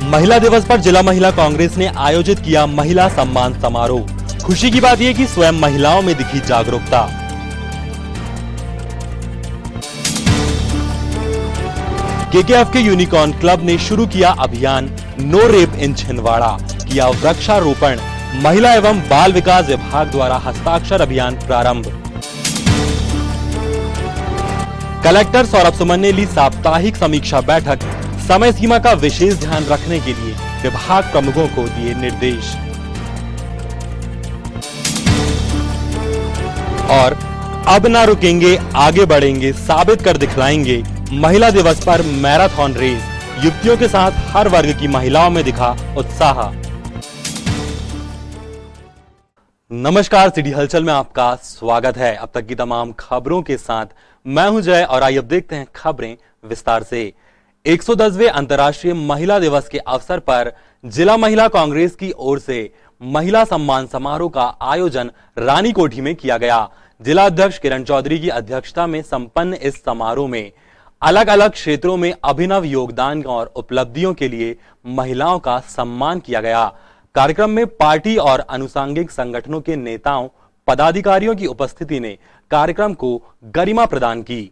महिला दिवस पर जिला महिला कांग्रेस ने आयोजित किया महिला सम्मान समारोह। खुशी की बात यह कि स्वयं महिलाओं में दिखी जागरूकता। केकेएफ के यूनिकॉर्न क्लब ने शुरू किया अभियान नो रेप इन छिंदवाड़ा, किया वृक्षारोपण। महिला एवं बाल विकास विभाग द्वारा हस्ताक्षर अभियान प्रारंभ। कलेक्टर सौरभ सुमन ने ली साप्ताहिक समीक्षा बैठक, समय सीमा का विशेष ध्यान रखने के लिए विभाग प्रमुखों को दिए निर्देश। और अब ना रुकेंगे, आगे बढ़ेंगे, साबित कर दिखलाएंगे। महिला दिवस पर मैराथन रेस, युवतियों के साथ हर वर्ग की महिलाओं में दिखा उत्साह। नमस्कार, सिटी हलचल में आपका स्वागत है। अब तक की तमाम खबरों के साथ मैं हूं जय और आइए अब देखते हैं खबरें विस्तार से। 110वें अंतर्राष्ट्रीय महिला दिवस के अवसर पर जिला महिला कांग्रेस की ओर से महिला सम्मान समारोह का आयोजन रानीकोठी में किया गया। जिला अध्यक्ष किरण चौधरी की अध्यक्षता में संपन्न इस समारोह में अलग अलग क्षेत्रों में अभिनव योगदान और उपलब्धियों के लिए महिलाओं का सम्मान किया गया। कार्यक्रम में पार्टी और अनुषंगिक संगठनों के नेताओं, पदाधिकारियों की उपस्थिति ने कार्यक्रम को गरिमा प्रदान की।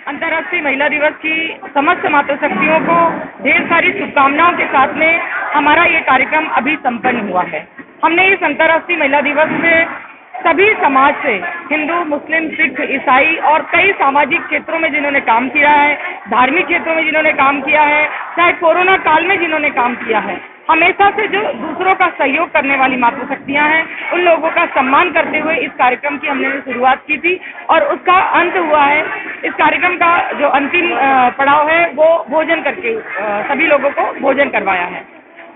अंतर्राष्ट्रीय महिला दिवस की समस्त मातृशक्तियों को ढेर सारी शुभकामनाओं के साथ में हमारा ये कार्यक्रम अभी संपन्न हुआ है। हमने इस अंतर्राष्ट्रीय महिला दिवस में सभी समाज से, हिंदू, मुस्लिम, सिख, ईसाई और कई सामाजिक क्षेत्रों में जिन्होंने काम किया है, धार्मिक क्षेत्रों में जिन्होंने काम किया है, चाहे कोरोना काल में जिन्होंने काम किया है, हमेशा से जो दूसरों का सहयोग करने वाली मातृशक्तियां हैं, उन लोगों का सम्मान करते हुए इस कार्यक्रम की हमने शुरुआत की थी और उसका अंत हुआ है। इस कार्यक्रम का जो अंतिम पड़ाव है वो भोजन करके सभी लोगों को भोजन करवाया है।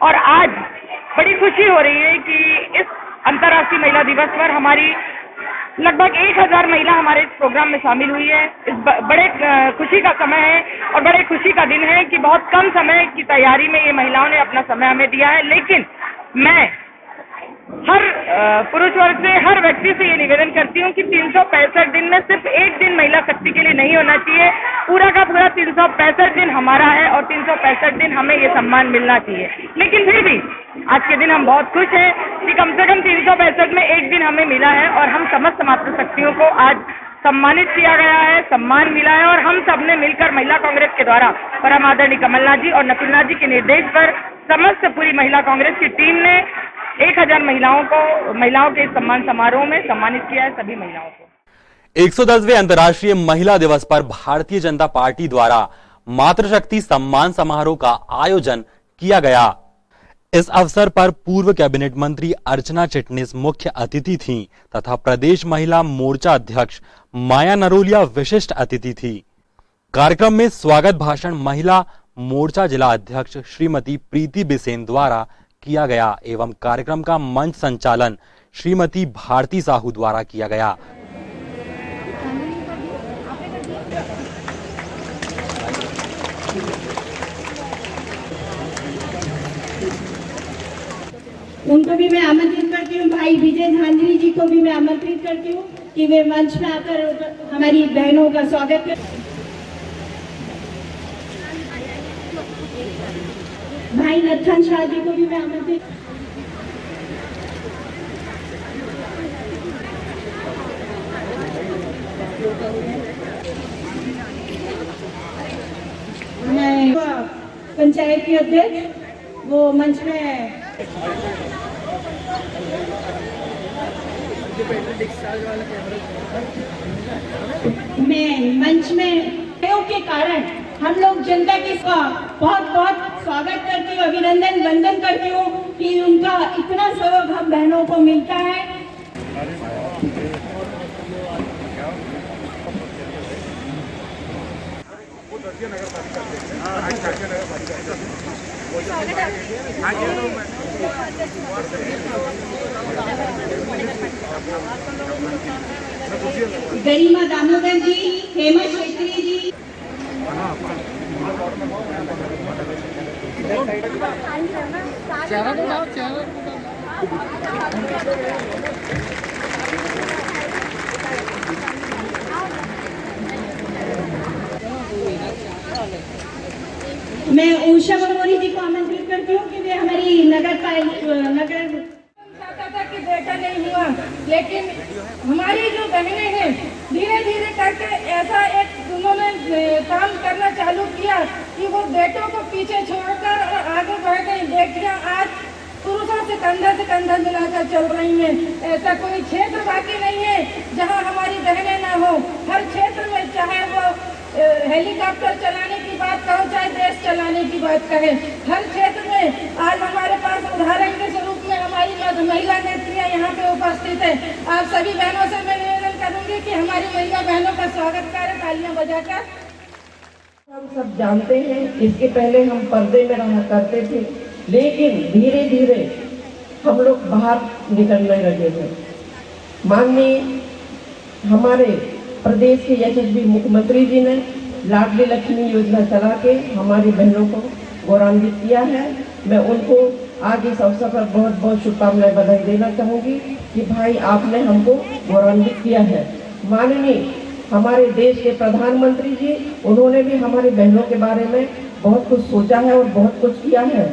और आज बड़ी खुशी हो रही है कि इस अंतर्राष्ट्रीय महिला दिवस पर हमारी लगभग 1000 महिला हमारे इस प्रोग्राम में शामिल हुई है। इस बड़े खुशी का समय है और बड़े खुशी का दिन है कि बहुत कम समय की तैयारी में ये महिलाओं ने अपना समय हमें दिया है। लेकिन मैं हर पुरुष वर्ग से, हर व्यक्ति से ये निवेदन करती हूँ कि 365 दिन में सिर्फ एक दिन महिला शक्ति के लिए नहीं होना चाहिए। पूरा का पूरा 365 दिन हमारा है और 365 दिन हमें ये सम्मान मिलना चाहिए। लेकिन फिर भी आज के दिन हम बहुत खुश हैं कि कम से कम 365 में एक दिन हमें मिला है और हम समस्त मातृशक्तियों को आज सम्मानित किया गया है, सम्मान मिला है। और हम सब ने मिलकर महिला कांग्रेस के द्वारा परम आदरणीय कमलनाथ जी और नकुलनाथ जी के निर्देश पर समस्त पूरी महिला कांग्रेस की टीम ने 1000 महिलाओं के सम्मान समारोह में सम्मानित किया है, सभी महिलाओं को। 110वें अंतर्राष्ट्रीय महिला दिवस पर भारतीय जनता पार्टी द्वारा मातृशक्ति सम्मान समारोह का आयोजन किया गया। इस अवसर पर पूर्व कैबिनेट मंत्री अर्चना चिटनिस मुख्य अतिथि थीं तथा प्रदेश महिला मोर्चा अध्यक्ष माया नरोलिया विशिष्ट अतिथि थी। कार्यक्रम में स्वागत भाषण महिला मोर्चा जिला अध्यक्ष श्रीमती प्रीति बिसेन द्वारा किया गया एवं कार्यक्रम का मंच संचालन श्रीमती भारती साहू द्वारा किया गया। उनको भी मैं आमंत्रित करती हूँ, भाई विजय झांझरी जी को भी मैं आमंत्रित करती हूँ कि वे मंच में आकर हमारी बहनों का स्वागत करें। भाई लखन शाह जी को भी मैं आमंत्रित। मैं पंचायत की अध्यक्ष वो मंच में के कारण हम लोग जनता की बहुत बहुत स्वागत करती हूँ, अभिनंदन वंदन करती हूँ कि उनका इतना सहयोग हम बहनों को मिलता है। गरिमा दामोदर जी, हेमा छेत्री जी, मैं उषा मनोहरी जी को आमंत्रित करती हूँ कि वे हमारी नगर कि बेटा नहीं हुआ, लेकिन हमारी जो बहनें हैं धीरे धीरे करके ऐसा एक उन्होंने काम करना चालू किया कि वो बेटों को पीछे छोड़कर और आगे बढ़ गई। बेटियां आज पुरुषों से कंधा मिलाकर चल रही हैं। ऐसा कोई क्षेत्र बाकी नहीं है जहां हमारी बहनें ना हो। हर क्षेत्र में, चाहे वो हेलीकॉप्टर चलाने की बात कहो, चाहे देश चलाने की बात कहे, हर क्षेत्र में आज हमारे पास उदाहरण के स्वरूप में हमारी महिला नेत्रियां यहाँ पे उपस्थित है। आप सभी बहनों से मैं निवेदन करूंगी कि हमारी महिला बहनों का स्वागत करें तालियां बजाकर। हम सब जानते हैं, इसके पहले हम पर्दे में रहा करते थे, लेकिन धीरे धीरे हम लोग बाहर निकलने लगे हैं। माननीय हमारे प्रदेश के यशस्वी मुख्यमंत्री जी ने लाडली लक्ष्मी योजना चला के हमारी बहनों को गौरवान्वित किया है। मैं उनको आज इस अवसर पर बहुत बहुत शुभकामनाएं बधाई देना चाहूँगी कि भाई आपने हमको गौरवान्वित किया है। माननीय हमारे देश के प्रधानमंत्री जी, उन्होंने भी हमारी बहनों के बारे में बहुत कुछ सोचा है और बहुत कुछ किया है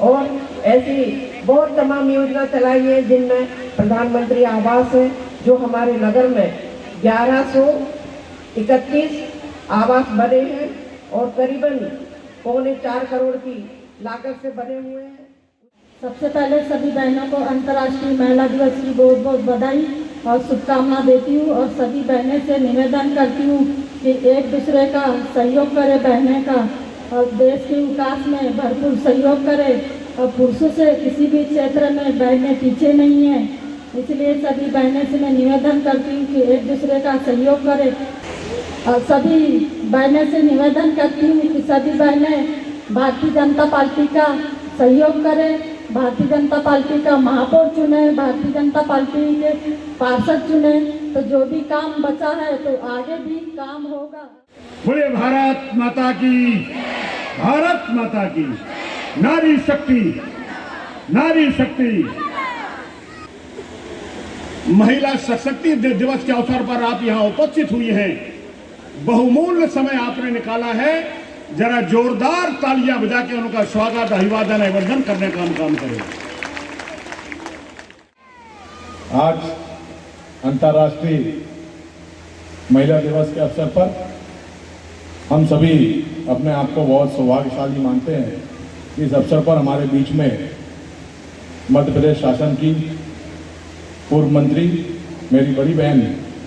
और ऐसी बहुत तमाम योजना चलाई है जिनमें प्रधानमंत्री आवास है जो हमारे नगर में 1131 आवास बने हैं और करीबन 4.25 करोड़ की लागत से बने हुए हैं। सबसे पहले सभी बहनों को अंतर्राष्ट्रीय महिला दिवस की बहुत बहुत बधाई और शुभकामना देती हूँ और सभी बहनें से निवेदन करती हूँ कि एक दूसरे का सहयोग करें, बहनें का, और देश के विकास में भरपूर सहयोग करें और पुरुषों से किसी भी क्षेत्र में बहनें पीछे नहीं हैं। इसलिए सभी बहनें से मैं निवेदन करती हूँ कि एक दूसरे का सहयोग करें। और सभी बहनें से निवेदन करती हूँ कि सभी बहनें भारतीय जनता पार्टी का सहयोग करें, भारतीय जनता पार्टी का महापौर चुने, भारतीय जनता पार्टी के पार्षद चुने, तो जो भी काम बचा है तो आगे भी काम होगा। बोले भारत माता की, भारत माता की। नारी शक्ति, नारी शक्ति। महिला सशक्ति दिवस के अवसर पर आप यहाँ उपस्थित हुई हैं। बहुमूल्य समय आपने निकाला है। जरा जोरदार तालियां बजा के उनका स्वागत, अभिवादन, अभिवंदन करने का हम काम करें। आज अंतर्राष्ट्रीय महिला दिवस के अवसर पर हम सभी अपने आप को बहुत सौभाग्यशाली मानते हैं कि इस अवसर पर हमारे बीच में मध्य प्रदेश शासन की पूर्व मंत्री मेरी बड़ी बहन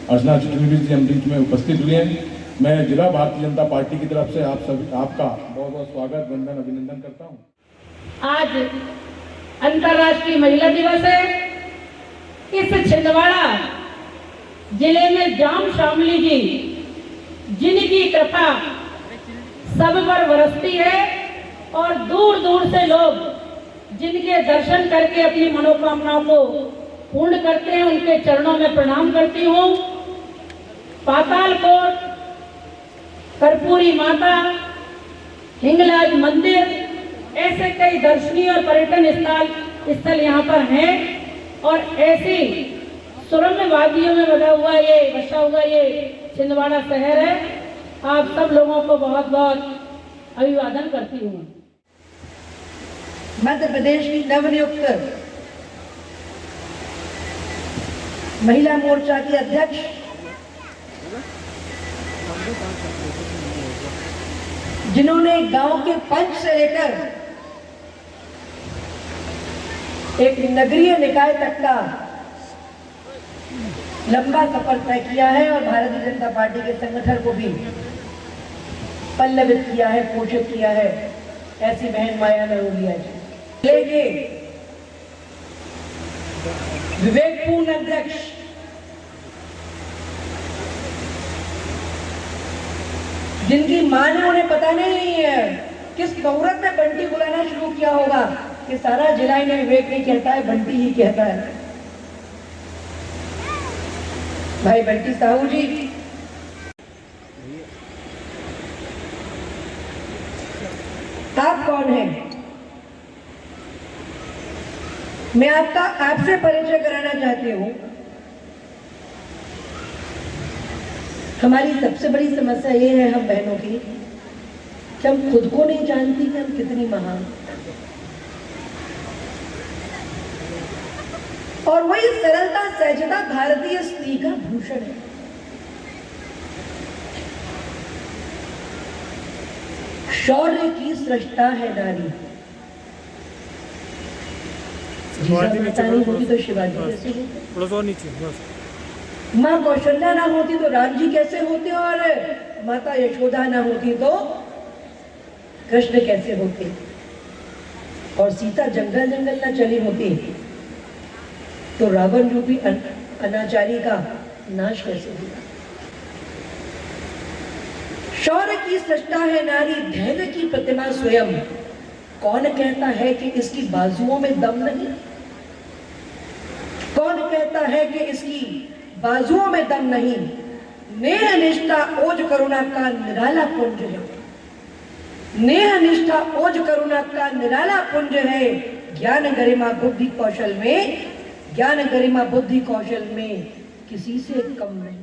अर्चना चतुर्वेदी जी हम बीच में उपस्थित हुए हैं। मैं जिला भारतीय जनता पार्टी की तरफ से आपका बहुत बहुत स्वागत, वंदन, अभिनंदन करता हूं। आज अंतर्राष्ट्रीय महिला दिवस है। इस छिंदवाड़ा जिले में जाम शामली जी, जिनकी कृपा सब पर बरसती है और दूर दूर से लोग जिनके दर्शन करके अपनी मनोकामनाओं को पूर्ण करते हैं, उनके चरणों में प्रणाम करती हूँ। पातालकोट, कर्पूरी माता, हिंगलाज मंदिर, ऐसे कई दर्शनीय और पर्यटन स्थल यहाँ पर हैं और ऐसी सुरम्य वादियों में बसा हुआ ये छिंदवाड़ा शहर है। आप सब लोगों को बहुत बहुत अभिवादन करती हूँ। मध्य प्रदेश की नवनियुक्त महिला मोर्चा की अध्यक्ष जिन्होंने गांव के पंच से लेकर एक नगरीय निकाय तक का लंबा सफर तय किया है और भारतीय जनता पार्टी के संगठन को भी पल्लवित किया है, पोषित किया है, ऐसी बहन माया नरोलिया जी। लेके विवेकपूर्ण अध्यक्ष जिनकी मां ने उन्हें पता नहीं है किस मुहूर्त में बंटी बुलाना शुरू किया होगा कि सारा जिला इन्हें विवेक नहीं कहता है, बंटी ही कहता है। भाई बंटी साहू जी, आप कौन हैं? मैं आपसे परिचय कराना चाहती हूँ। हमारी सबसे बड़ी समस्या ये है हम बहनों की कि हम खुद को नहीं जानती कि हम कितनी महान, और वही सरलता सहजता भारतीय स्त्री का भूषण है। शौर्य की सृष्टा है नारी। माता नहीं होती तो शिवाजी कैसे होते, माँ कौशल्या ना होती तो राम जी कैसे होते, और माता यशोदा ना होती तो कृष्ण कैसे होते, और सीता जंगल जंगल ना चली होती तो रावण रूपी अनाचारी का नाश कैसे होगा। शौर्य की सृष्टा है नारी, धैर्य की प्रतिमा स्वयं। कौन कहता है कि इसकी बाजुओं में दम नहीं? कौन कहता है कि इसकी बाजुओं में दम नहीं? नेह निष्ठा ओज करुणा का निराला पुंज है। नेह निष्ठा ओज करुणा का निराला पुंज है। ज्ञान गरिमा बुद्धि कौशल में, ज्ञान गरिमा बुद्धि कौशल में किसी से कम नहीं।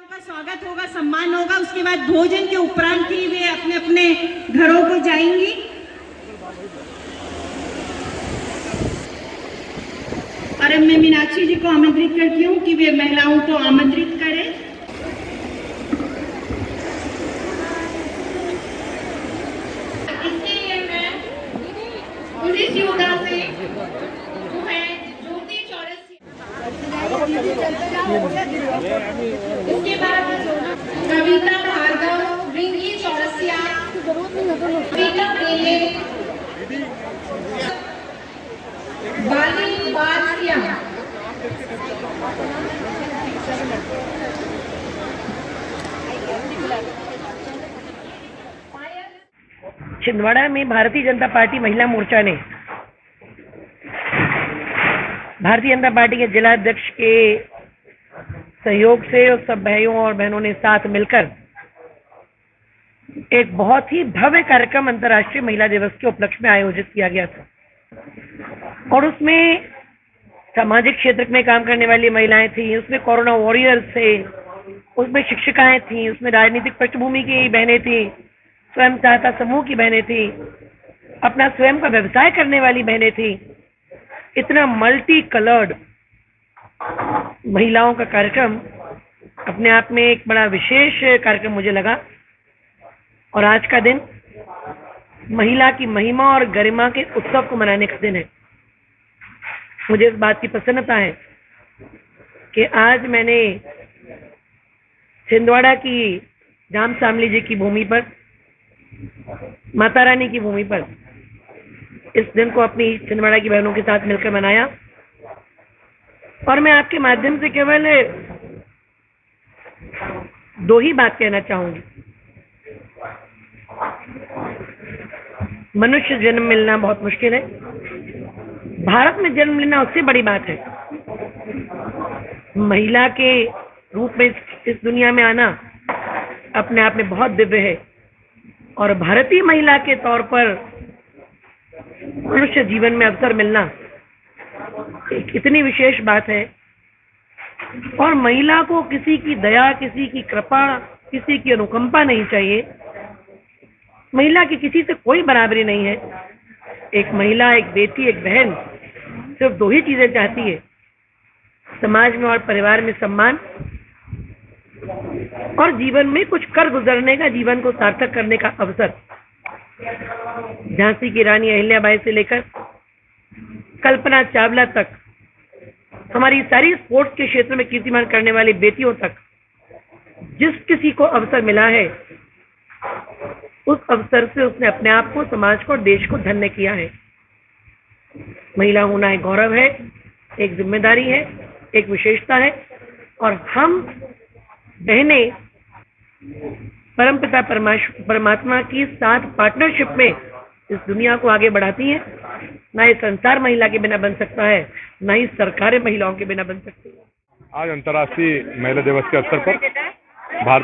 का स्वागत होगा, सम्मान होगा। उसके बाद भोजन के उपरांत ही वे अपने अपने घरों को जाएंगी। और अब मैं मीनाक्षी जी को आमंत्रित करती हूँ कि वे महिलाओं को आमंत्रित करें। इसके लिए मैं पुलिस योद्धा से जो है ज्योति चौरसिया, इसके बाद कविता भार्गव, रिंकी चौरसिया, कविता बेले, छिंदवाड़ा में भारतीय जनता पार्टी महिला मोर्चा ने भारतीय जनता पार्टी के जिला अध्यक्ष के सहयोग से और सब भाइयों और बहनों ने साथ मिलकर एक बहुत ही भव्य कार्यक्रम अंतर्राष्ट्रीय महिला दिवस के उपलक्ष्य में आयोजित किया गया था और उसमें सामाजिक क्षेत्र में काम करने वाली महिलाएं थी, उसमें कोरोना वॉरियर्स थे, उसमें शिक्षिकाएं थी, उसमें राजनीतिक पृष्ठभूमि की बहनें थी, स्वयं सहायता समूह की बहनें थी, अपना स्वयं का व्यवसाय करने वाली बहनें थी। इतना मल्टी कलर्ड महिलाओं का कार्यक्रम अपने आप में एक बड़ा विशेष कार्यक्रम मुझे लगा और आज का दिन महिला की महिमा और गरिमा के उत्सव को मनाने का दिन है। मुझे इस बात की प्रसन्नता है कि आज मैंने छिंदवाड़ा की राम सामली जी की भूमि पर, माता रानी की भूमि पर इस दिन को अपनी छिंदवाड़ा की बहनों के साथ मिलकर मनाया और मैं आपके माध्यम से केवल दो ही बात कहना चाहूंगी। मनुष्य जन्म मिलना बहुत मुश्किल है, भारत में जन्म लेना उससे बड़ी बात है। महिला के रूप में इस दुनिया में आना अपने आप में बहुत दिव्य है और भारतीय महिला के तौर पर मनुष्य जीवन में अवसर मिलना एक इतनी विशेष बात है और महिला को किसी की दया, किसी की कृपा, किसी की अनुकंपा नहीं चाहिए। महिला की किसी से कोई बराबरी नहीं है। एक महिला, एक बेटी, एक बहन सिर्फ दो ही चीजें चाहती है, समाज में और परिवार में सम्मान और जीवन में कुछ कर गुजरने का, जीवन को सार्थक करने का अवसर। झांसी की रानी अहिल्याबाई से लेकर कल्पना चावला तक, हमारी सारी स्पोर्ट्स के क्षेत्र में कीर्तिमान करने वाली बेटियों तक, जिस किसी को अवसर मिला है उस अवसर से उसने अपने आप को, समाज को, देश को धन्य किया है। महिला होना एक गौरव है, एक जिम्मेदारी है, एक विशेषता है और हम बहनें परमपिता परमात्मा की साथ पार्टनरशिप में इस दुनिया को आगे बढ़ाती हैं। ना ये संसार महिला के बिना बन सकता है, ना ही सरकारें महिलाओं के बिना बन सकती है। आज अंतर्राष्ट्रीय महिला दिवस के अवसर पर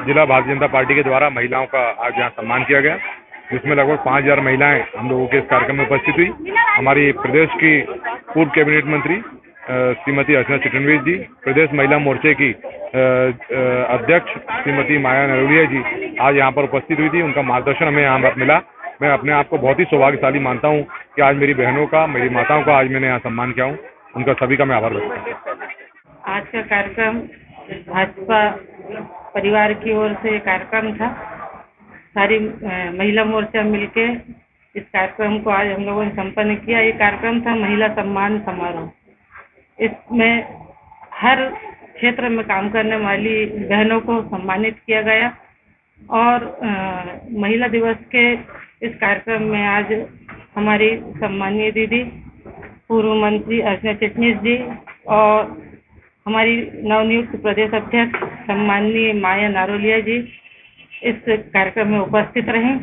जिला भारतीय जनता पार्टी के द्वारा महिलाओं का आज यहाँ सम्मान किया गया, जिसमें लगभग 5000 महिलाएं हम लोगों के इस कार्यक्रम में उपस्थित हुई। हमारी प्रदेश की पूर्व कैबिनेट मंत्री श्रीमती अर्चना चिटनवीर जी, प्रदेश महिला मोर्चे की अध्यक्ष श्रीमती माया नरोलिया जी आज यहाँ पर उपस्थित हुई थी। उनका मार्गदर्शन हमें यहाँ पर मिला। मैं अपने आप को बहुत ही सौभाग्यशाली मानता हूँ कि आज मेरी बहनों का, मेरी माताओं का आज मैंने यहाँ सम्मान किया हूँ। उनका सभी का मैं आभार व्यक्त करता हूँ। आज का कार्यक्रम भाजपा परिवार की ओर से कार्यक्रम था। सारी महिला मोर्चा मिलके इस कार्यक्रम को आज हम लोगों ने संपन्न किया। ये कार्यक्रम था महिला सम्मान समारोह। इसमें हर क्षेत्र में काम करने वाली बहनों को सम्मानित किया गया और महिला दिवस के इस कार्यक्रम में आज हमारी सम्मानीय दीदी पूर्व मंत्री अर्चना चिटनीस जी और हमारी नवनियुक्त प्रदेश अध्यक्ष सम्माननीय माया नारोलिया जी इस कार्यक्रम में उपस्थित रहें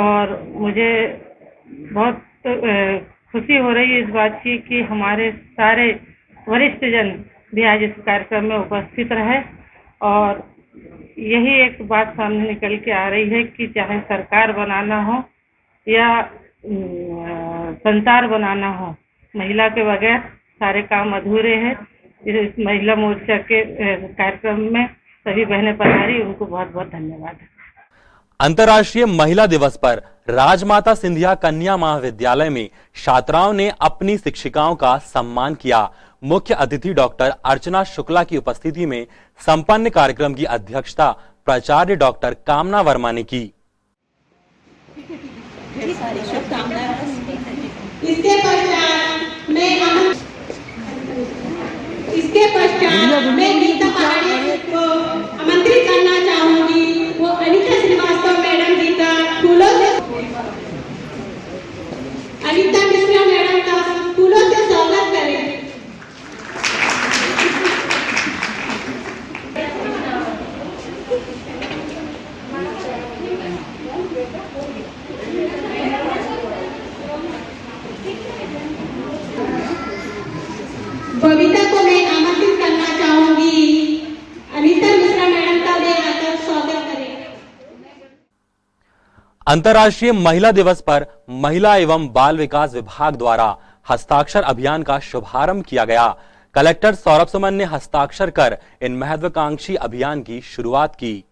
और मुझे बहुत खुशी हो रही है इस बात की कि हमारे सारे वरिष्ठ जन भी आज इस कार्यक्रम में उपस्थित रहे और यही एक बात सामने निकल के आ रही है कि चाहे सरकार बनाना हो या संसार बनाना हो, महिला के बगैर सारे काम अधूरे हैं। इस महिला मोर्चा के कार्यक्रम में सभी बहनें पधारी, उनको बहुत बहुत धन्यवाद। अंतर्राष्ट्रीय महिला दिवस पर राजमाता सिंधिया कन्या महाविद्यालय में छात्राओं ने अपनी शिक्षिकाओं का सम्मान किया। मुख्य अतिथि डॉक्टर अर्चना शुक्ला की उपस्थिति में संपन्न कार्यक्रम की अध्यक्षता प्राचार्य डॉक्टर कामना वर्मा ने की। इसके पश्चात मैं नीता पहाड़ी को आमंत्रित करना चाहूंगी। वो अनीता श्रीवास्तव मैडम जी का फूलों से, अनीता मिश्रा मैडम का फूलों से स्वागत करें। बबीता को मैं आमंत्रित करना चाहूंगी। अनीता मिश्रा मैडम का वे आकर स्वागत करें। अंतर्राष्ट्रीय महिला दिवस पर महिला एवं बाल विकास विभाग द्वारा हस्ताक्षर अभियान का शुभारंभ किया गया। कलेक्टर सौरभ सुमन ने हस्ताक्षर कर इन महत्वाकांक्षी अभियान की शुरुआत की।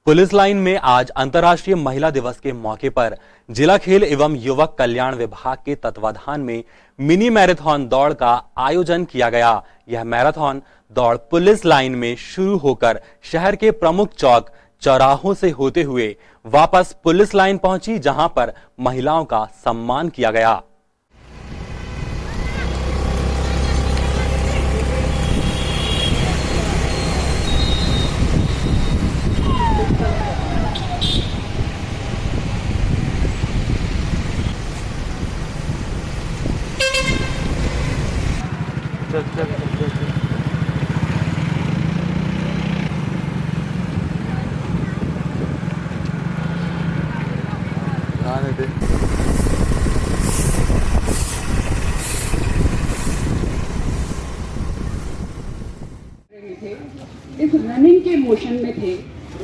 पुलिस लाइन में आज अंतर्राष्ट्रीय महिला दिवस के मौके पर जिला खेल एवं युवक कल्याण विभाग के तत्वाधान में मिनी मैराथन दौड़ का आयोजन किया गया। यह मैराथन दौड़ पुलिस लाइन में शुरू होकर शहर के प्रमुख चौक चौराहों से होते हुए वापस पुलिस लाइन पहुंची, जहां पर महिलाओं का सम्मान किया गया। इस रनिंग के मोशन में थे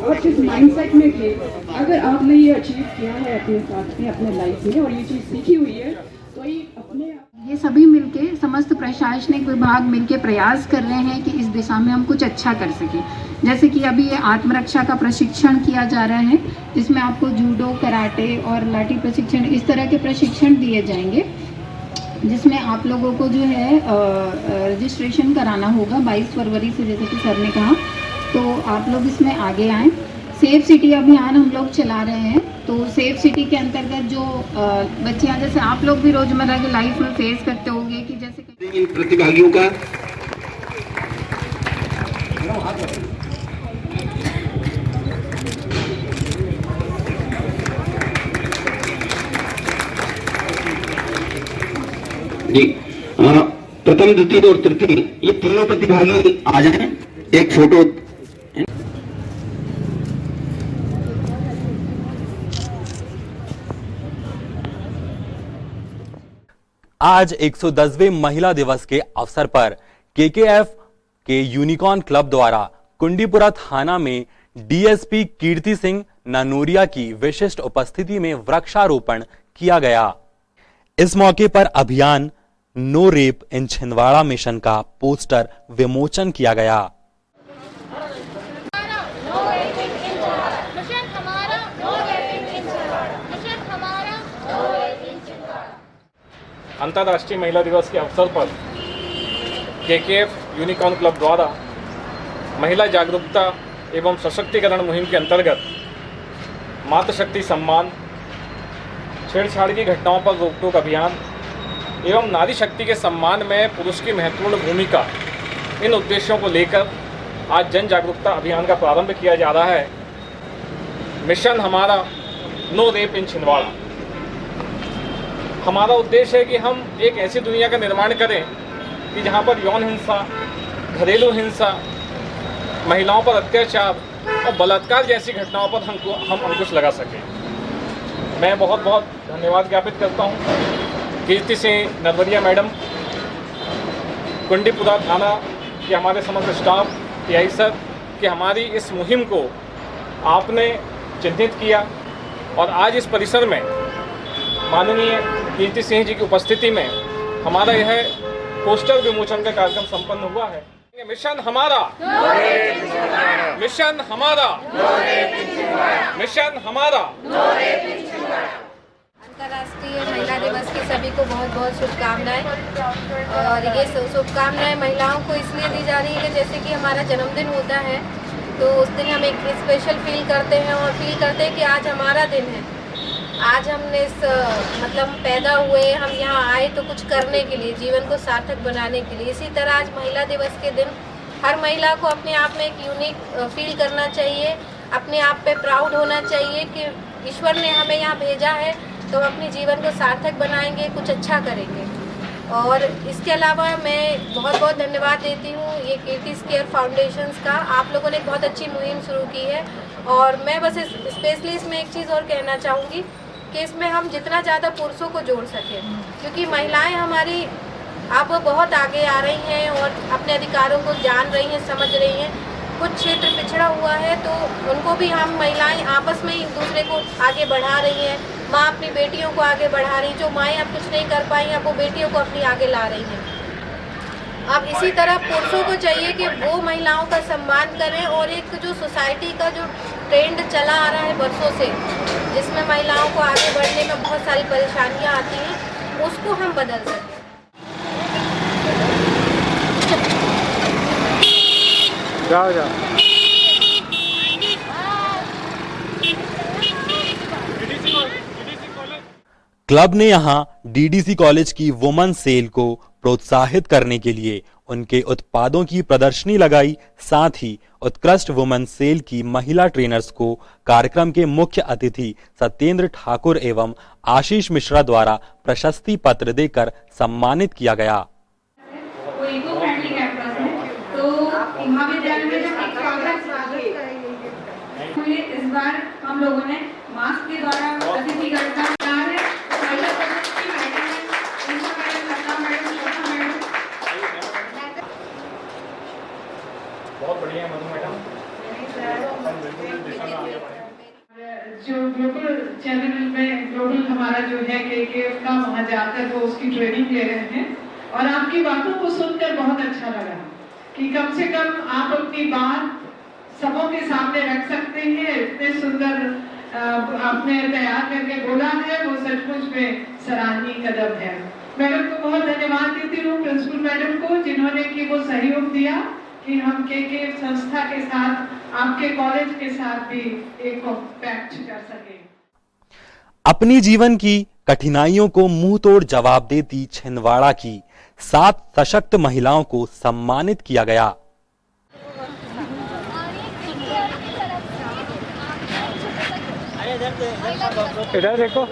और इस माइंडसेट में थे। अगर आपने ये अचीव किया है अपने साथ में, अपने लाइफ में, और ये चीज़ सीखी हुई है, तो ये सभी मिलके समस्त प्रशासनिक विभाग मिलके प्रयास कर रहे हैं कि इस दिशा में हम कुछ अच्छा कर सकें। जैसे कि अभी ये आत्मरक्षा का प्रशिक्षण किया जा रहा है, जिसमें आपको जूडो, कराटे और लाठी प्रशिक्षण, इस तरह के प्रशिक्षण दिए जाएंगे, जिसमें आप लोगों को जो है रजिस्ट्रेशन कराना होगा 22 फरवरी से, जैसे कि सर ने कहा। तो आप लोग इसमें आगे आएँ। सेफ सिटी अभियान हम लोग चला रहे हैं। तो सेफ सिटी के अंतर्गत जो बच्चियां, जैसे आप लोग भी रोजमर्रा की लाइफ में फेस करते होंगे कि जैसे इन प्रतिभागियों का जी प्रथम, द्वितीय और तृतीय, ये तीनों प्रतिभागी आ जाएं। एक फोटो। आज 110वें महिला दिवस के अवसर पर केकेएफ के यूनिकॉर्न क्लब द्वारा कुंडीपुरा थाना में डीएसपी कीर्ति सिंह नानोरिया की विशिष्ट उपस्थिति में वृक्षारोपण किया गया। इस मौके पर अभियान no rape in Chhindwara mission का पोस्टर विमोचन किया गया। अंतर्राष्ट्रीय महिला दिवस के अवसर पर केकेएफ यूनिकॉर्न क्लब द्वारा महिला जागरूकता एवं सशक्तिकरण मुहिम के अंतर्गत मातृशक्ति सम्मान, छेड़छाड़ की घटनाओं पर रोक-टोक अभियान एवं नारी शक्ति के सम्मान में पुरुष की महत्वपूर्ण भूमिका, इन उद्देश्यों को लेकर आज जन जागरूकता अभियान का प्रारंभ किया जा रहा है। मिशन हमारा नो रेप इन छिंदवाड़ा। हमारा उद्देश्य है कि हम एक ऐसी दुनिया का निर्माण करें कि जहां पर यौन हिंसा, घरेलू हिंसा, महिलाओं पर अत्याचार और बलात्कार जैसी घटनाओं पर हम अंकुश लगा सकें। मैं बहुत बहुत धन्यवाद ज्ञापित करता हूं कीर्ति सिंह नरवरिया मैडम, कुंडीपुरा थाना के हमारे समस्त स्टाफ, टीआई सर, कि हमारी इस मुहिम को आपने चिन्हित किया और आज इस परिसर में माननीय कीर्ति सिंह जी की उपस्थिति में हमारा यह पोस्टर विमोचन का कार्यक्रम संपन्न हुआ है। मिशन हमारा, मिशन हमारा, मिशन हमारा। अंतर्राष्ट्रीय महिला दिवस की सभी को बहुत बहुत शुभकामनाएं। और ये शुभकामनाएं महिलाओं को इसलिए दी जा रही है कि जैसे कि हमारा जन्मदिन होता है तो उस दिन हम एक स्पेशल फील करते हैं और फील करते हैं कि आज हमारा दिन है। आज हमने मतलब पैदा हुए, हम यहाँ आए तो कुछ करने के लिए, जीवन को सार्थक बनाने के लिए। इसी तरह आज महिला दिवस के दिन हर महिला को अपने आप में एक यूनिक फील करना चाहिए, अपने आप पे प्राउड होना चाहिए कि ईश्वर ने हमें यहाँ भेजा है तो हम अपने जीवन को सार्थक बनाएंगे, कुछ अच्छा करेंगे। और इसके अलावा मैं बहुत बहुत धन्यवाद देती हूँ ये कीर्तिस केयर फाउंडेशंस का। आप लोगों ने एक बहुत अच्छी मुहिम शुरू की है और मैं बस स्पेशली इसमें एक चीज़ और कहना चाहूँगी कि इसमें हम जितना ज़्यादा पुरुषों को जोड़ सकें, क्योंकि महिलाएं हमारी अब बहुत आगे आ रही हैं और अपने अधिकारों को जान रही हैं, समझ रही हैं। कुछ क्षेत्र पिछड़ा हुआ है तो उनको भी हम महिलाएं आपस में एक दूसरे को आगे बढ़ा रही हैं। माँ अपनी बेटियों को आगे बढ़ा रही, जो माएँ अब कुछ नहीं कर पाई अब वो बेटियों को अपनी आगे ला रही हैं। अब इसी तरह पुरुषों को चाहिए कि वो महिलाओं का सम्मान करें और एक जो सोसाइटी का जो ट्रेंड चला आ रहा है बरसों से, जिसमें महिलाओं को आगे बढ़ने में बहुत सारी परेशानियाँ आती हैं, उसको हम बदल सकें। जाओ जाओ। क्लब ने यहां डीडीसी कॉलेज की वुमेन सेल को प्रोत्साहित करने के लिए उनके उत्पादों की प्रदर्शनी लगाई। साथ ही उत्कृष्ट वुमेन सेल की महिला ट्रेनर्स को कार्यक्रम के मुख्य अतिथि सत्येंद्र ठाकुर एवं आशीष मिश्रा द्वारा प्रशस्ति पत्र देकर सम्मानित किया गया। महाविद्यालय में जब एक स्वागत इस बार हम लोगों ने मास्क के द्वारा अतिथिगण का किया है। बहुत बढ़िया मधु मैडम। जो ग्लोबल चैनल में ग्लोबल हमारा जो है केकेएफ का, वहाँ जाकर वो उसकी ट्रेनिंग ले रहे हैं और आपकी बातों को सुनकर बहुत अच्छा लगा कि कम से कम आप अपनी बात सबों के सामने रख सकते हैं। इतने सुंदर आपने तैयार करके बोला है, वो सचमुच में सराहनीय कदम है। मैडम को बहुत धन्यवाद देती हूँ, प्रिंसिपल मैडम को, जिन्होंने कि वो सहयोग दिया कि हम के संस्था के साथ, आपके कॉलेज के साथ भी एक कॉम्पैक्ट कर सके। अपनी जीवन की कठिनाइयों को मुंह तोड़ जवाब देती छिंदवाड़ा की 7 सशक्त महिलाओं को सम्मानित किया गया। इधर देखो।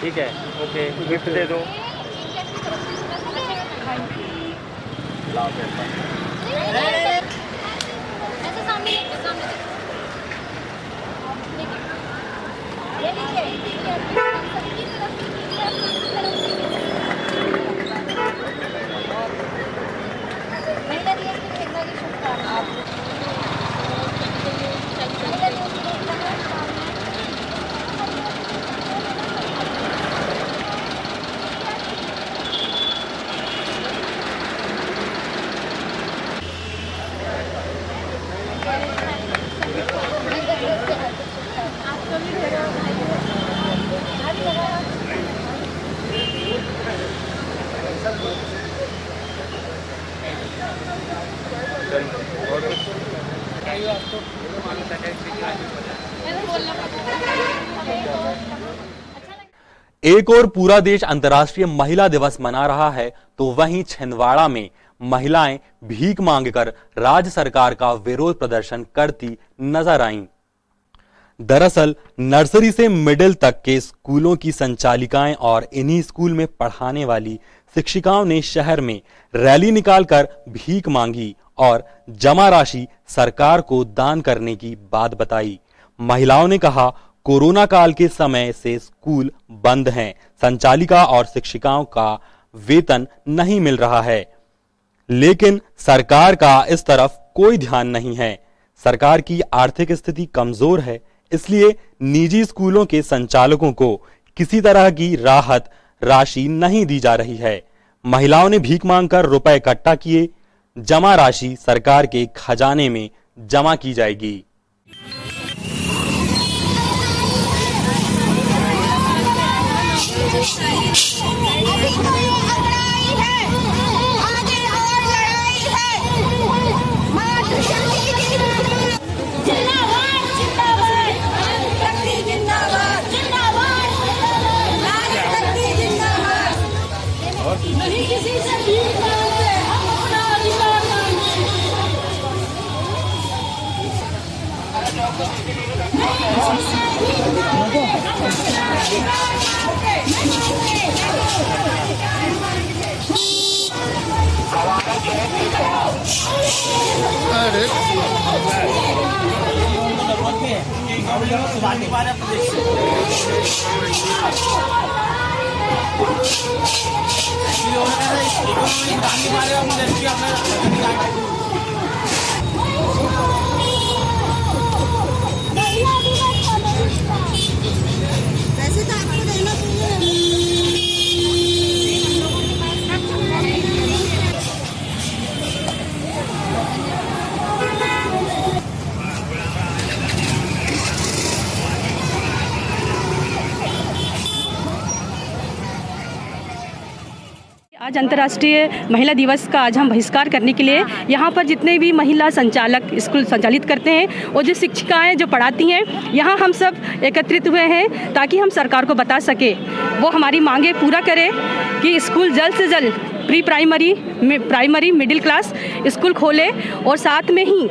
ठीक है, ओके, गिफ्ट दे दो। एक और पूरा देश अंतर्राष्ट्रीय महिला दिवस मना रहा है तो वहीं छिंदवाड़ा में महिलाएं भीख मांगकर राज्य सरकार का विरोध प्रदर्शन करती नजर आईं। दरअसल नर्सरी से मिडिल तक के स्कूलों की संचालिकाएं और इन्हीं स्कूल में पढ़ाने वाली शिक्षिकाओं ने शहर में रैली निकालकर भीख मांगी और जमा राशि सरकार को दान करने की बात बताई। महिलाओं ने कहा, कोरोना काल के समय से स्कूल बंद हैं, संचालिका और शिक्षिकाओं का वेतन नहीं मिल रहा है, लेकिन सरकार का इस तरफ कोई ध्यान नहीं है। सरकार की आर्थिक स्थिति कमजोर है, इसलिए निजी स्कूलों के संचालकों को किसी तरह की राहत राशि नहीं दी जा रही है। महिलाओं ने भीख मांगकर रुपए इकट्ठा किए। जमा राशि सरकार के खजाने में जमा की जाएगी। नहीं किसी से भीख मांगते, हम अपना अधिकार मांगते वैसे तो आपको देना आज अंतर्राष्ट्रीय महिला दिवस का आज हम बहिष्कार करने के लिए यहाँ पर जितने भी महिला संचालक स्कूल संचालित करते हैं और जो शिक्षिकाएं जो पढ़ाती हैं, यहाँ हम सब एकत्रित हुए हैं ताकि हम सरकार को बता सके, वो हमारी मांगे पूरा करे कि स्कूल जल्द से जल्द pre primary middle class school खोले और साथ में ही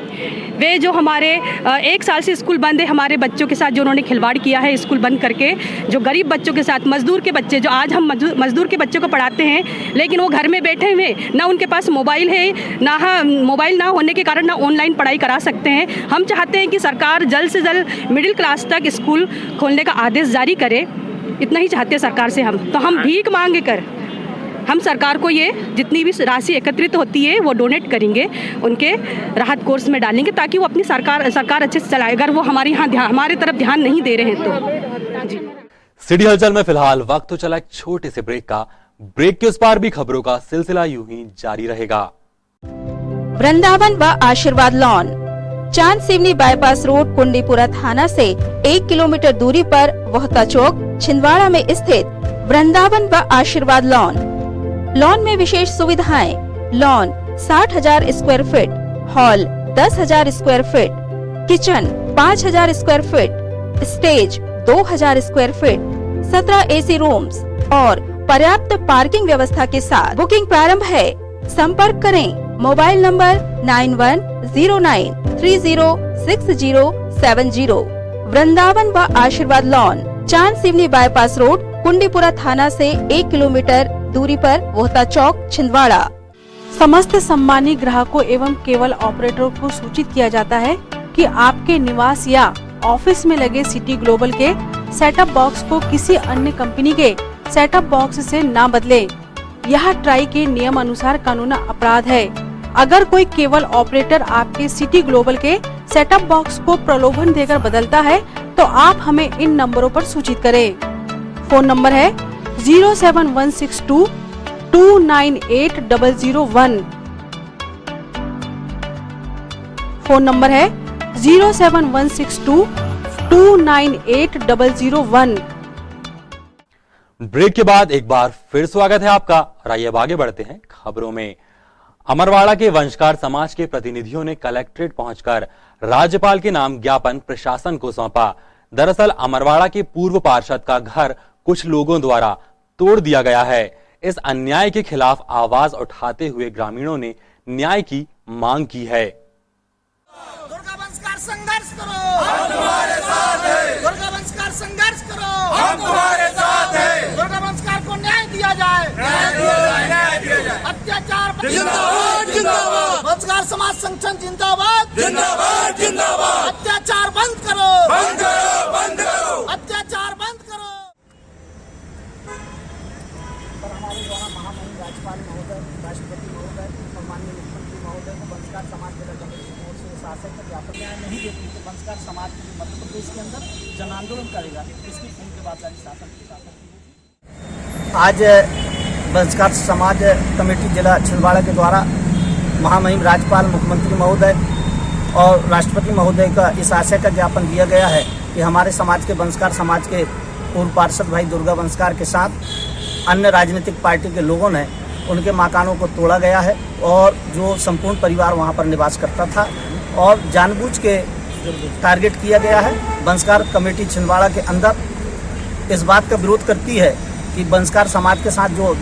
वे जो हमारे 1 साल से स्कूल बंद है, हमारे बच्चों के साथ जो उन्होंने खिलवाड़ किया है स्कूल बंद करके, जो गरीब बच्चों के साथ, मजदूर के बच्चे, जो आज हम मजदूर के बच्चों को पढ़ाते हैं लेकिन वो घर में बैठे हुए, ना उनके पास मोबाइल है, ना मोबाइल ना होने के कारण ना ऑनलाइन पढ़ाई करा सकते हैं। हम चाहते हैं कि सरकार जल्द से जल्द मिडिल क्लास तक स्कूल खोलने का आदेश जारी करे, इतना ही चाहते हैं सरकार से हम। तो हम भीख मांग कर हम सरकार को ये जितनी भी राशि एकत्रित होती है वो डोनेट करेंगे, उनके राहत कोर्स में डालेंगे ताकि वो अपनी सरकार अच्छे से चलाए। अगर वो हमारे तरफ ध्यान नहीं दे रहे हैं तो जी। सिटी हलचल में फिलहाल वक्त तो चला एक छोटे से ब्रेक का। ब्रेक के उस पार भी खबरों का सिलसिला यूं ही जारी रहेगा। वृंदावन व आशीर्वाद लॉन, चांद सिवनी बाईपास रोड, कुंडीपुरा थाना से 1 किलोमीटर दूरी पर वोहता चौक, छिंदवाड़ा में स्थित वृंदावन व आशीर्वाद लॉन में विशेष सुविधाएं। Lawn 60,000 square feet, hall 10,000 square feet, kitchen 5,000 square feet, stage 2,000 square feet, 17 AC rooms और पर्याप्त पार्किंग व्यवस्था के साथ बुकिंग प्रारंभ है। संपर्क करें मोबाइल नंबर 9109306070। वृंदावन व आशीर्वाद लॉन, चांद सिवनी बाईपास रोड, कुंडीपुरा थाना से 1 किलोमीटर दूरी पर वोहता चौक, छिंदवाड़ा। समस्त सम्मानी ग्राहकों एवं केबल ऑपरेटरों को सूचित किया जाता है कि आपके निवास या ऑफिस में लगे सिटी ग्लोबल के सेटअप बॉक्स को किसी अन्य कंपनी के सेटअप बॉक्स से ना बदलें। यह ट्राई के नियम अनुसार कानूनी अपराध है। अगर कोई केबल ऑपरेटर आपके सिटी ग्लोबल के सेटअप बॉक्स को प्रलोभन देकर बदलता है तो आप हमें इन नंबरों पर सूचित करें। फोन नंबर है 07162298001। फोन नंबर है 07162298001। ब्रेक के बाद एक बार फिर स्वागत है आपका और आइए अब आगे बढ़ते हैं खबरों में। अमरवाड़ा के वंशकार समाज के प्रतिनिधियों ने कलेक्ट्रेट पहुंचकर राज्यपाल के नाम ज्ञापन प्रशासन को सौंपा। दरअसल अमरवाड़ा के पूर्व पार्षद का घर कुछ लोगों द्वारा तोड़ दिया गया है। इस अन्याय के खिलाफ आवाज उठाते हुए ग्रामीणों ने न्याय की मांग की है। दुर्गा वंशकार संघर्ष करो, हम तुम्हारे साथ हैं। दुर्गा वंशकार संघर्ष करो, हम तुम्हारे साथ हैं। दुर्गा वंशकार को न्याय दिया जाए, न्याय दिया जाए। अत्याचार जिंदाबाद जिंदाबाद। वंशकार समाज संगठन जिंदाबाद जिंदाबाद जिंदाबाद। अत्याचार बंद करो, बंद करो, बंद करो। अत्याचार बंद करो। हमारे द्वारा महामहिम राज्यपाल महोदय, राष्ट्रपति महोदय और माननीय मुख्यमंत्री महोदय को वंशकार समाज के शासन का ज्ञापन नहीं देती तो वंशकार समाज मध्य प्रदेश के अंदर जन आंदोलन करेगा। इसकी पूर्ण जवाबदारी शासन की। आज संस्कार समाज कमेटी जिला छिंदवाड़ा के द्वारा महामहिम राज्यपाल, मुख्यमंत्री महोदय और राष्ट्रपति महोदय का इस आशय का ज्ञापन दिया गया है कि हमारे समाज के वंशकार समाज के पूर्व पार्षद भाई दुर्गा वंशकार के साथ अन्य राजनीतिक पार्टी के लोगों ने उनके मकानों को तोड़ा गया है और जो संपूर्ण परिवार वहां पर निवास करता था और जानबूझ के टारगेट किया गया है। वंशकार कमेटी छिंदवाड़ा के अंदर इस बात का विरोध करती है कि वंशकार समाज के साथ जो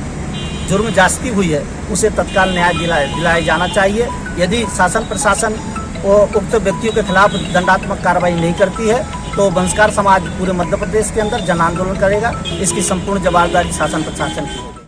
जुर्म ज्यादती हुई है उसे तत्काल न्याय दिलाया जाना चाहिए। यदि शासन प्रशासन उक्त व्यक्तियों के खिलाफ दंडात्मक कार्रवाई नहीं करती है तो वंशकार समाज पूरे मध्य प्रदेश के अंदर जन आंदोलन करेगा। इसकी संपूर्ण जवाबदारी शासन प्रशासन की होगी।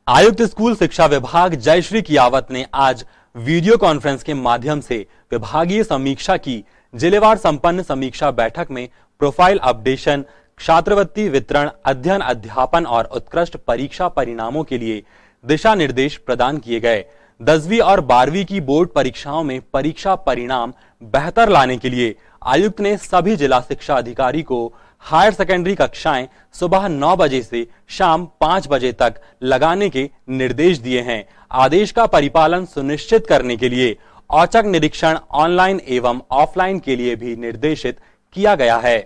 आयुक्त स्कूल शिक्षा विभाग जयश्री कियावत ने आज वीडियो कॉन्फ्रेंस के माध्यम से विभागीय समीक्षा की। जिलेवार संपन्न समीक्षा बैठक में प्रोफाइल अपडेशन, छात्रवृत्ति वितरण, अध्ययन अध्यापन और उत्कृष्ट परीक्षा परिणामों के लिए दिशा निर्देश प्रदान किए गए। 10वीं और 12वीं की बोर्ड परीक्षाओं में परीक्षा परिणाम बेहतर लाने के लिए आयुक्त ने सभी जिला शिक्षा अधिकारी को हायर सेकेंडरी कक्षाएं सुबह 9 बजे से शाम 5 बजे तक लगाने के निर्देश दिए हैं। आदेश का परिपालन सुनिश्चित करने के लिए औचक निरीक्षण ऑनलाइन एवं ऑफलाइन के लिए भी निर्देशित किया गया है।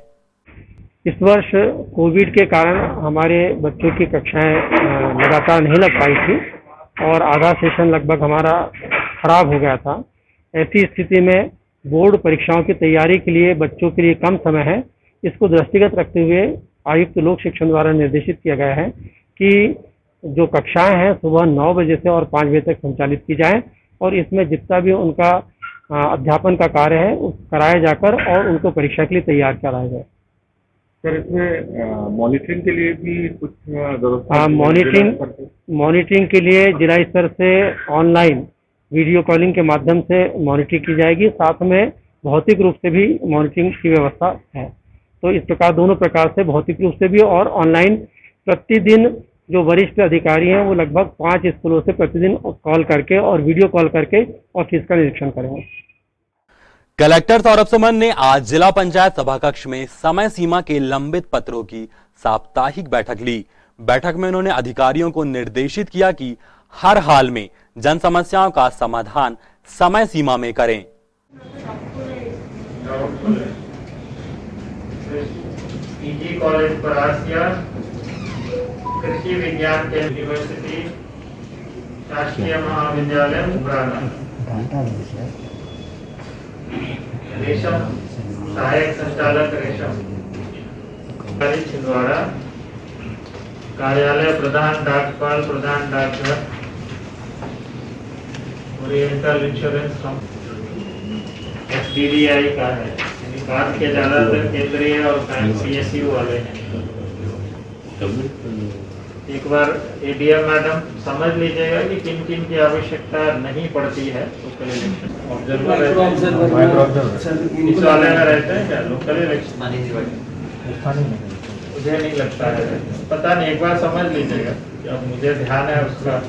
इस वर्ष कोविड के कारण हमारे बच्चों की कक्षाएं लगातार नहीं लग पाई थी और आधा सेशन लगभग हमारा खराब हो गया था। ऐसी स्थिति में बोर्ड परीक्षाओं की तैयारी के लिए बच्चों के लिए कम समय है। इसको दृष्टिगत रखते हुए आयुक्त लोक शिक्षण द्वारा निर्देशित किया गया है कि जो कक्षाएं हैं सुबह 9 बजे से और 5 बजे तक संचालित की जाएं और इसमें जितना भी उनका अध्यापन का कार्य है उस कराया जाकर और उनको परीक्षा के लिए तैयार कराया जाए। सर, इसमें मॉनिटरिंग के लिए भी कुछ व्यवस्था? मॉनिटरिंग के लिए जिला स्तर से ऑनलाइन वीडियो कॉलिंग के माध्यम से मॉनिटरिंग की जाएगी। साथ में भौतिक रूप से भी मॉनिटरिंग की व्यवस्था है। तो इस प्रकार दोनों प्रकार से भौतिक रूप से भी और ऑनलाइन प्रतिदिन जो वरिष्ठ अधिकारी हैं वो लगभग 5 स्कूलों से प्रतिदिन कॉल करके और वीडियो कॉल करके ऑफिस का निरीक्षण करेंगे। कलेक्टर सौरभ सुमन ने आज जिला पंचायत सभाकक्ष में समय सीमा के लंबित पत्रों की साप्ताहिक बैठक ली। बैठक में उन्होंने अधिकारियों को निर्देशित किया कि हर हाल में जन समस्याओं का समाधान समय सीमा में करें। पीजी कॉलेज परासिया, कृषि विज्ञान केंद्र यूनिवर्सिटी, शासकीय महाविद्यालय मुबराना, रेशम सहायक संचालक रेशम छिंदवाड़ा, कार्यालय प्रधान डाकपाल, प्रधान डाकघर, ओरिएंटल इंश्योरेंस SBDI का है। बात के ज्यादातर केंद्रीय और PSU वाले हैं। एक बार ADM मैडम समझ लीजिएगा कि किन किन की आवश्यकता नहीं पड़ती है लोकल इलेक्शन। ऑब्जर्वर इस वाले में रहते हैं क्या लोकल इलेक्शन? मुझे नहीं लगता है, पता नहीं, एक बार समझ लीजिएगा। अब मुझे ध्यान है उसका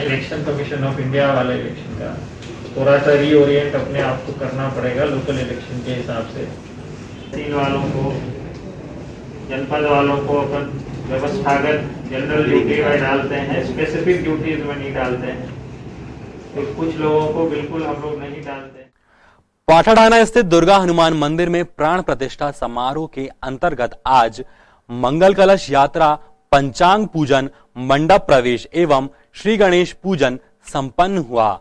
इलेक्शन कमीशन ऑफ इंडिया वाले इलेक्शन का थोड़ा सा रीओरिएंट अपने आप को करना पड़ेगा लोकल इलेक्शन के हिसाब से। तहसील वालों को, जनपद वालों को अपन व्यवस्थागत जनरल ड्यूटी में डालते हैं, स्पेसिफिक ड्यूटीज में नहीं डालते हैं। तो कुछ लोगों को बिल्कुल हम लोग नहीं डालते। पाठाढाना स्थित दुर्गा हनुमान मंदिर में प्राण प्रतिष्ठा समारोह के अंतर्गत आज मंगल कलश यात्रा, पंचांग पूजन, मंडप प्रवेश एवं श्री गणेश पूजन संपन्न हुआ।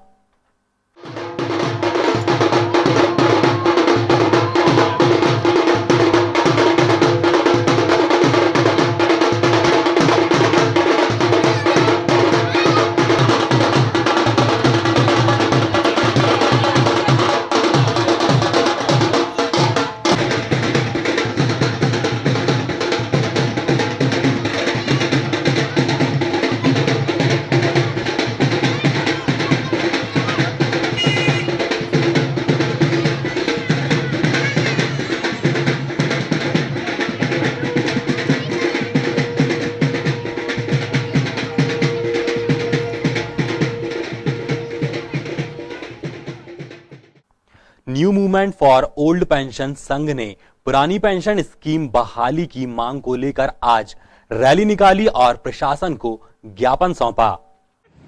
New movement for old pension संघ ने पुरानी पेंशन स्कीम बहाली की मांग को लेकर आज रैली निकाली और प्रशासन को ज्ञापन सौंपा।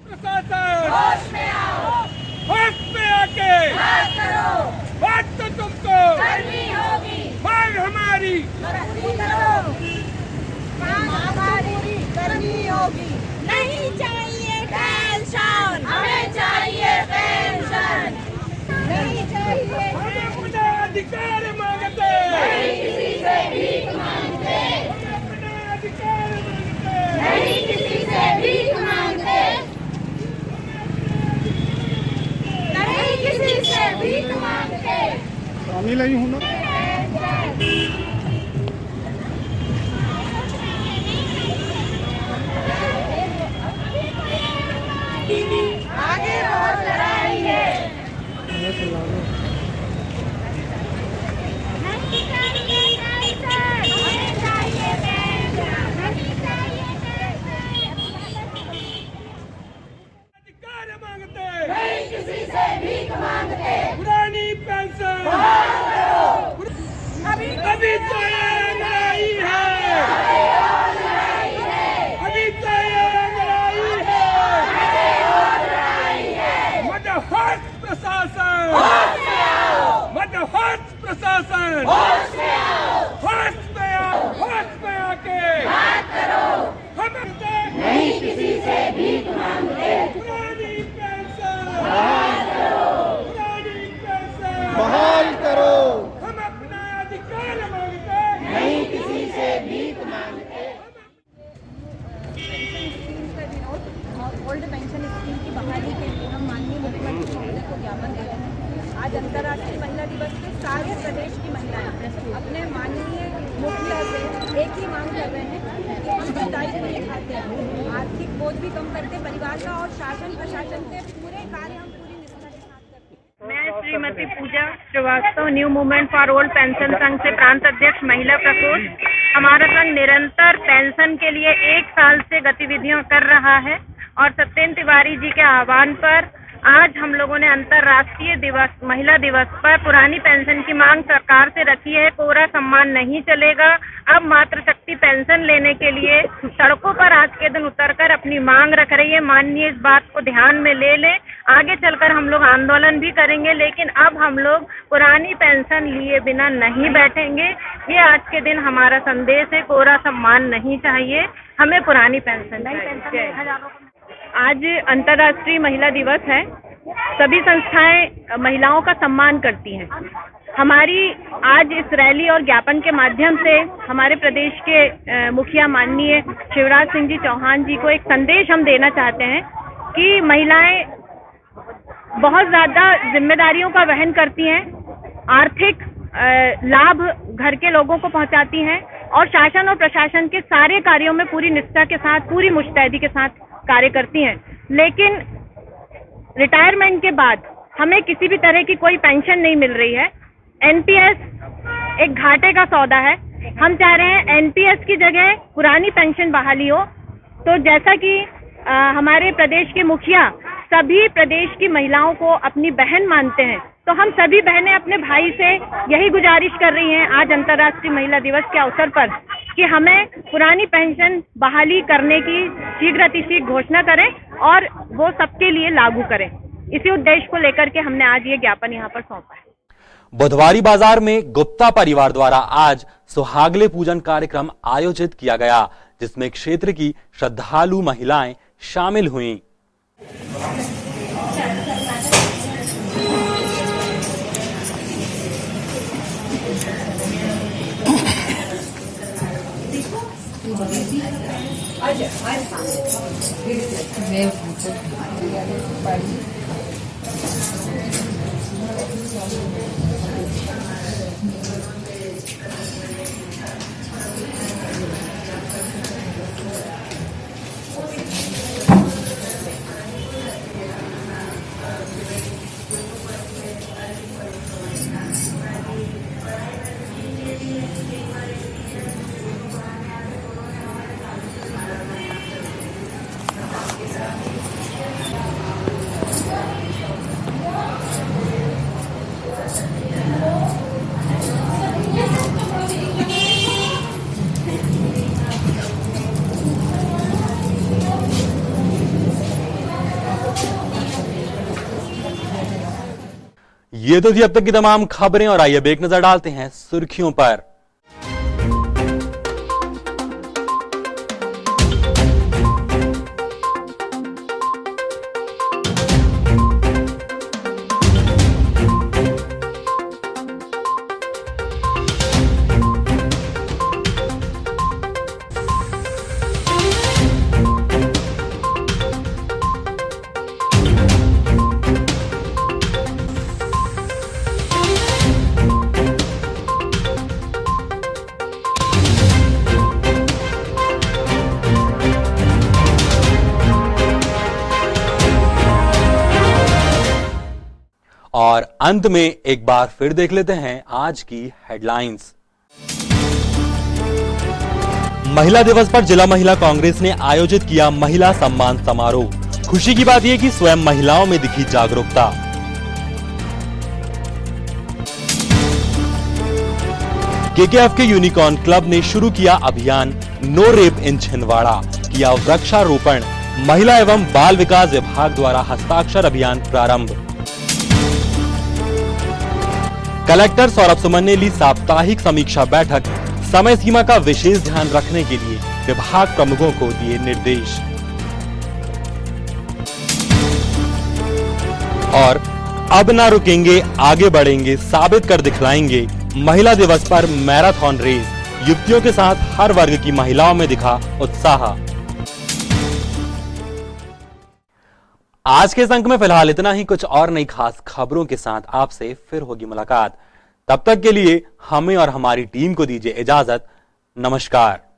होश में आओ, होश में आके बात करो, बात तो तुमको करनी होगी, मांग हमारी पूरी करो, मांग हमारी करनी होगी। नहीं चाहिए पेंशन, हमें चाहिए पेंशन, नहीं चाहिए, हमें अपना अधिकार मांगते, नहीं किसी से भीख मांगते, हमें अपना अधिकार मांगते, नहीं किसी से भीख मांगते, नहीं किसी से भीख मांगते। शामिल नहीं हूँ ना। आगे बहुत लड़ाई है। नहीं चाहिए पेंशन, हमें चाहिए पेंशन, नहीं चाहिए अधिकार मांगते, नहीं किसी से भीख मांगते, पुरानी पेंशन अभी तो ये लड़ाई है, अभी तो ये लड़ाई है, मदहोश प्रशासन, मदहोश प्रशासन, होश में आओ, होश में आके बात करो, हम नहीं किसी से भीख मांगते, पुरानी पेंशन बहाल करो, हम अपना अधिकार मांगते, नहीं किसी से भीख मांगते। ओल्ड पेंशन स्कीम की बहाली के लिए हम माननीय मुख्यमंत्री महोदय को ज्ञापन दे रहे हैं। आज अंतर्राष्ट्रीय महिला दिवस पे सारे प्रदेश की महिलाएं अपने माननीय मुखिया से एक ही मांग कर रहे हैं कि हम दायित्व निभाते हैं, आर्थिक बोझ भी कम करते परिवार का और शासन प्रशासन के पूरे कार्य हम पूरी निष्ठा के साथ करते हैं। मैं Shrimati Pooja Shrivastava, new movement for old pension संघ से प्रांत अध्यक्ष महिला प्रकोष्ठ। हमारा संघ निरंतर पेंशन के लिए 1 साल से गतिविधियां कर रहा है और सत्येंद्र तिवारी जी के आह्वान पर आज हम लोगों ने अंतर्राष्ट्रीय दिवस महिला दिवस पर पुरानी पेंशन की मांग सरकार से रखी है। कोरा सम्मान नहीं चलेगा। अब मातृशक्ति पेंशन लेने के लिए सड़कों पर आज के दिन उतरकर अपनी मांग रख रही है। माननीय इस बात को ध्यान में ले लें। आगे चलकर हम लोग आंदोलन भी करेंगे, लेकिन अब हम लोग पुरानी पेंशन लिए बिना नहीं बैठेंगे। ये आज के दिन हमारा संदेश है। कोरा सम्मान नहीं चाहिए, हमें पुरानी पेंशन चाहिए। आज अंतर्राष्ट्रीय महिला दिवस है। सभी संस्थाएं महिलाओं का सम्मान करती हैं। हमारी आज इस रैली और ज्ञापन के माध्यम से हमारे प्रदेश के मुखिया माननीय शिवराज सिंह जी चौहान जी को एक संदेश हम देना चाहते हैं कि महिलाएं बहुत ज़्यादा जिम्मेदारियों का वहन करती हैं, आर्थिक लाभ घर के लोगों को पहुंचाती हैं और शासन और प्रशासन के सारे कार्यों में पूरी निष्ठा के साथ, पूरी मुस्तैदी के साथ कार्य करती हैं। लेकिन रिटायरमेंट के बाद हमें किसी भी तरह की कोई पेंशन नहीं मिल रही है। एनपीएस एक घाटे का सौदा है। हम चाह रहे हैं एनपीएस की जगह पुरानी पेंशन बहाली हो। तो जैसा कि हमारे प्रदेश के मुखिया सभी प्रदेश की महिलाओं को अपनी बहन मानते हैं, तो हम सभी बहनें अपने भाई से यही गुजारिश कर रही हैं आज अंतर्राष्ट्रीय महिला दिवस के अवसर पर कि हमें पुरानी पेंशन बहाली करने की शीघ्र घोषणा करें और वो सबके लिए लागू करें। इसी उद्देश्य को लेकर के हमने आज ये ज्ञापन यहाँ पर सौंपा है। बुधवारी बाजार में गुप्ता परिवार द्वारा आज सुहागले पूजन कार्यक्रम आयोजित किया गया, जिसमें क्षेत्र की श्रद्धालु महिलाएं शामिल हुईं। ये तो थी अब तक की तमाम खबरें और आइए अब एक नजर डालते हैं सुर्खियों पर। और अंत में एक बार फिर देख लेते हैं आज की हेडलाइंस। महिला दिवस पर जिला महिला कांग्रेस ने आयोजित किया महिला सम्मान समारोह। खुशी की बात यह कि स्वयं महिलाओं में दिखी जागरूकता। केकेएफ के यूनिकॉर्न क्लब ने शुरू किया अभियान नो रेप इन छिंदवाड़ा। किया वृक्षारोपण। महिला एवं बाल विकास विभाग द्वारा हस्ताक्षर अभियान प्रारंभ। कलेक्टर सौरभ सुमन ने ली साप्ताहिक समीक्षा बैठक। समय सीमा का विशेष ध्यान रखने के लिए विभाग प्रमुखों को दिए निर्देश। और अब ना रुकेंगे, आगे बढ़ेंगे, साबित कर दिखलाएंगे। महिला दिवस पर मैराथन रेस। युवतियों के साथ हर वर्ग की महिलाओं में दिखा उत्साह। आज के इस अंक में फिलहाल इतना ही। कुछ और नई खास खबरों के साथ आपसे फिर होगी मुलाकात। तब तक के लिए हमें और हमारी टीम को दीजिए इजाजत। नमस्कार।